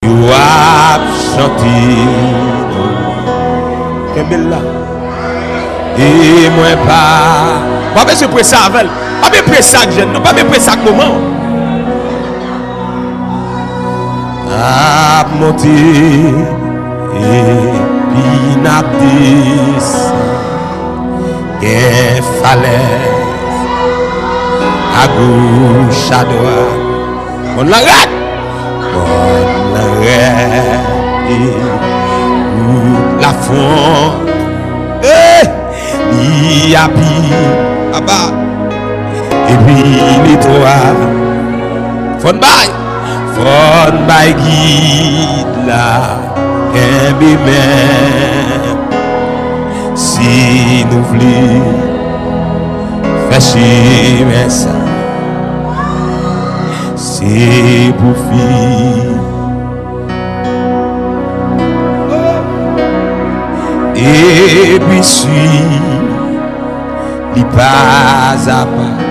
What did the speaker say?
You have chanté. Quelle belle là. Et moi pas besoin de prendre ça avec. Pas besoin de prendre ça jeune, pas besoin de prendre ça moment. A monté et puis n'a descendu. Qu'est falaise à gauche à droite. On l'arrête. On l'arrête. Et la fond. Il y a pire. Et puis l'étoile. Fon by guide là. Un même. Si nous voulons faire chier ça. C'est pour finir. Et puis suis, il pas à pas.